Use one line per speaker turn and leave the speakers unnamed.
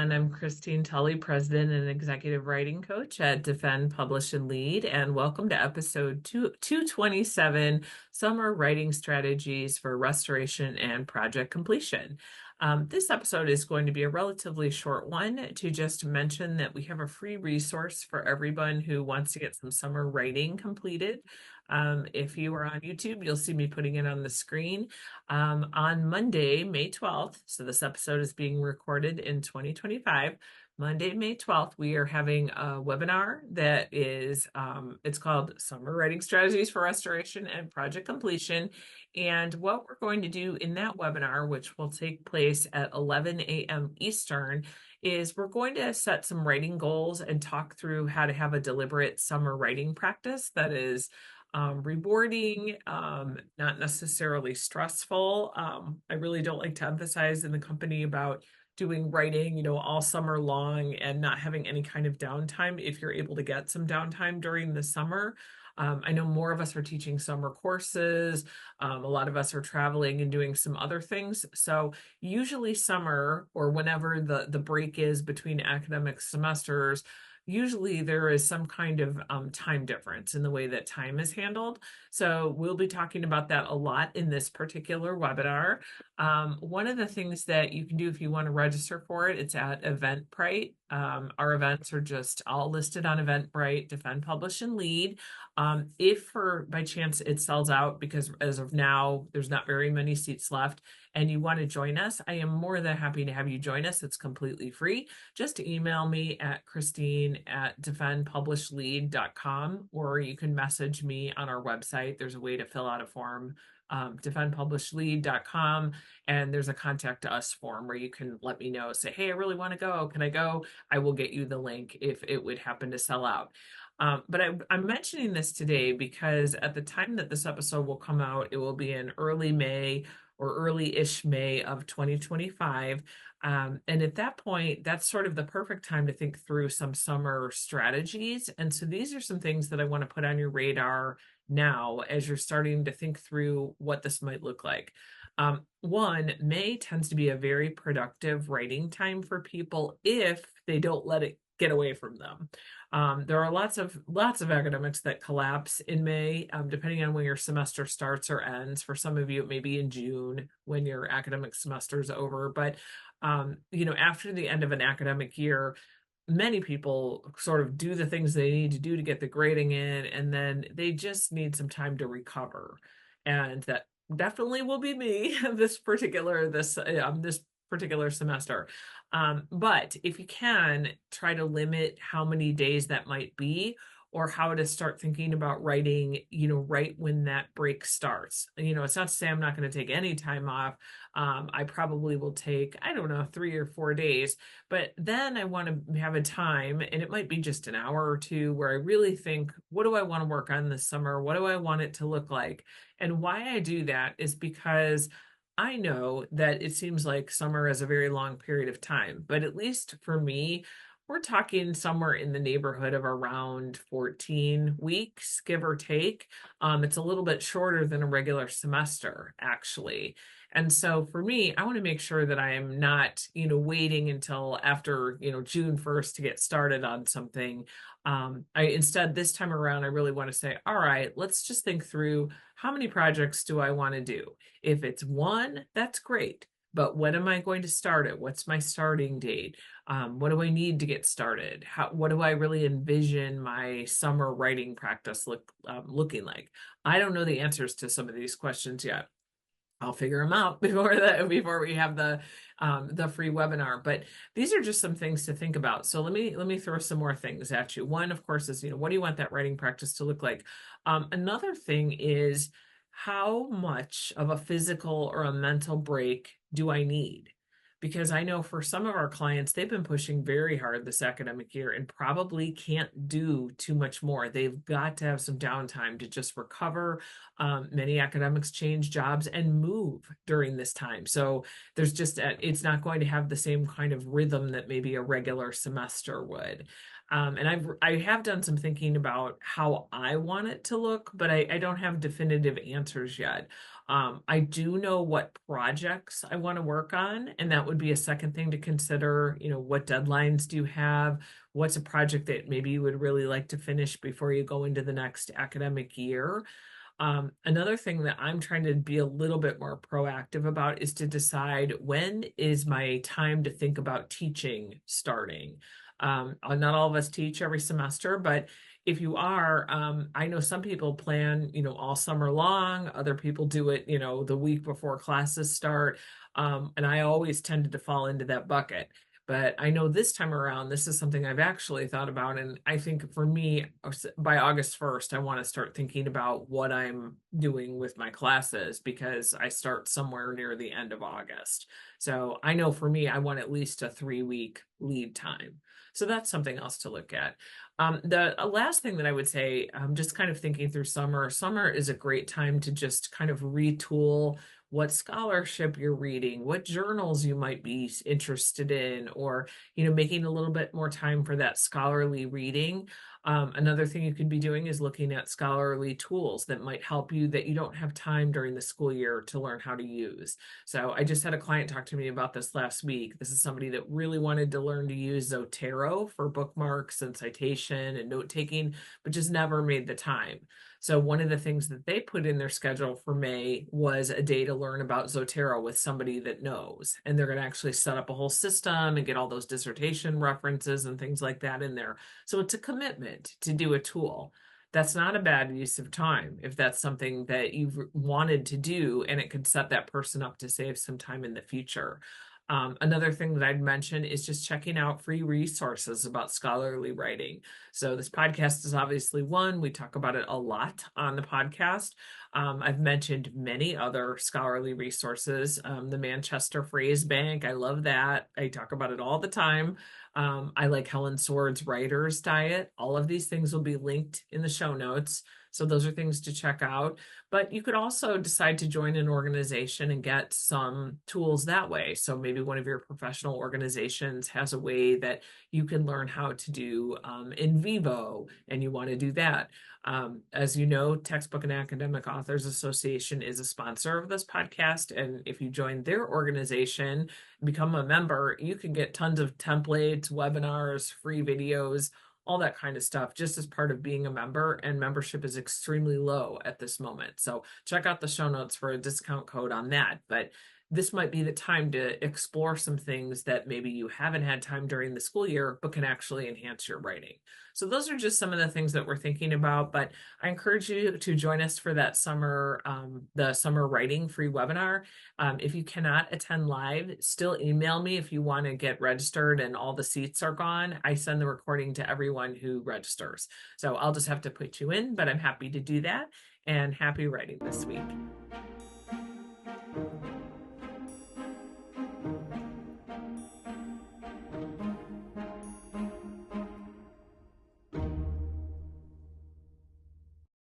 everyone. I'm Christine Tulley, President and Executive Writing Coach at Defend, Publish, and Lead. And welcome to episode 227, Summer Writing Strategies for Restoration and Project Completion. This episode is going to be a relatively short one to just mention that we have a free resource for everyone who wants to get some summer writing completed. If you are on YouTube, you'll see me putting it on the screen. On Monday, May 12th, so this episode is being recorded in 2025. Monday, May 12th, we are having a webinar that is, it's called Summer Writing Strategies for Restoration and Project Completion. And what we're going to do in that webinar, which will take place at 11 a.m. Eastern, is we're going to set some writing goals and talk through how to have a deliberate summer writing practice that is rewarding, not necessarily stressful. I really don't like to emphasize in the company about doing writing, all summer long and not having any kind of downtime if you're able to get some downtime during the summer. I know more of us are teaching summer courses. A lot of us are traveling and doing some other things. So usually summer, or whenever the break is between academic semesters, usually there is some kind of time difference in the way that time is handled. So we'll be talking about that a lot in this particular webinar. One of the things that you can do if you want to register for it, it's at Eventbrite. Our events are just all listed on Eventbrite, Defend, Publish, and Lead. If by chance it sells out, because as of now, there's not very many seats left, and you want to join us, I am more than happy to have you join us. It's completely free. Just email me at Christine@defendpublishlead.com, or you can message me on our website. There's a way to fill out a form, defendpublishlead.com, and there's a contact us form where you can let me know, say, hey, I really want to go. Can I go? I will get you the link if it would happen to sell out. But I'm mentioning this today because at the time that this episode will come out, it will be in early May or early-ish May of 2025. And at that point, that's sort of the perfect time to think through some summer strategies. And so these are some things that I want to put on your radar now as you're starting to think through what this might look like. One, May tends to be a very productive writing time for people if they don't let it get away from them. There are lots of academics that collapse in May, depending on when your semester starts or ends. For some of you, it may be in June when your academic semester is over. But after the end of an academic year, many people sort of do the things they need to do to get the grading in, and then they just need some time to recover. And that definitely will be me this particular semester. But if you can, try to limit how many days that might be, or how to start thinking about writing, right when that break starts. It's not to say I'm not going to take any time off. I probably will take, 3 or 4 days, but then I want to have a time, and it might be just an hour or two, where I really think, what do I want to work on this summer? What do I want it to look like? And why I do that is because I know that it seems like summer is a very long period of time, but at least for me, we're talking somewhere in the neighborhood of around 14 weeks, give or take. It's a little bit shorter than a regular semester, actually. And so for me, I want to make sure that I am not, waiting until after, June 1st to get started on something. Instead, this time around, I really want to say, all right, let's just think through, how many projects do I want to do? If it's one, that's great. But when am I going to start it? What's my starting date? What do I need to get started? What do I really envision my summer writing practice looking like? I don't know the answers to some of these questions yet. I'll figure them out before we have the free webinar. But these are just some things to think about. So let me throw some more things at you. One, of course, is what do you want that writing practice to look like? Another thing is, how much of a physical or a mental break do I need? Because I know for some of our clients, they've been pushing very hard this academic year and probably can't do too much more. They've got to have some downtime to just recover. Many academics change jobs and move during this time. So there's it's not going to have the same kind of rhythm that maybe a regular semester would. And I have done some thinking about how I want it to look, but I don't have definitive answers yet. I do know what projects I want to work on, and that would be a second thing to consider. What deadlines do you have? What's a project that maybe you would really like to finish before you go into the next academic year? Another thing that I'm trying to be a little bit more proactive about is to decide when is my time to think about teaching starting. Not all of us teach every semester, but if you are, I know some people plan, all summer long. Other people do it, the week before classes start. And I always tended to fall into that bucket. But I know this time around, this is something I've actually thought about. And I think for me, by August 1st, I want to start thinking about what I'm doing with my classes because I start somewhere near the end of August. So I know for me, I want at least a 3-week lead time. So that's something else to look at. The last thing that I would say, just kind of thinking through summer is a great time to just kind of retool what scholarship you're reading, what journals you might be interested in, or, making a little bit more time for that scholarly reading. Another thing you could be doing is looking at scholarly tools that might help you that you don't have time during the school year to learn how to use. So I just had a client talk to me about this last week. This is somebody that really wanted to learn to use Zotero for bookmarks and citation and note taking, but just never made the time. So one of the things that they put in their schedule for May was a day to learn about Zotero with somebody that knows. And they're going to actually set up a whole system and get all those dissertation references and things like that in there. So it's a commitment to do a tool. That's not a bad use of time if that's something that you've wanted to do and it could set that person up to save some time in the future. Another thing that I'd mention is just checking out free resources about scholarly writing. So this podcast is obviously one. We talk about it a lot on the podcast. I've mentioned many other scholarly resources. The Manchester Phrase Bank, I love that. I talk about it all the time. I like Helen Sword's Writer's Diet. All of these things will be linked in the show notes. So those are things to check out. But you could also decide to join an organization and get some tools that way. So maybe one of your professional organizations has a way that you can learn how to do in vivo, and you want to do that. As you know, Textbook and Academic Authors Association is a sponsor of this podcast. And if you join their organization, become a member, you can get tons of templates, webinars, free videos, all that kind of stuff, just as part of being a member. And membership is extremely low at this moment. So check out the show notes for a discount code on that. But this might be the time to explore some things that maybe you haven't had time during the school year, but can actually enhance your writing. So those are just some of the things that we're thinking about. But I encourage you to join us for that the summer writing free webinar. If you cannot attend live, still email me if you want to get registered and all the seats are gone. I send the recording to everyone who registers. So I'll just have to put you in, but I'm happy to do that, and happy writing this week.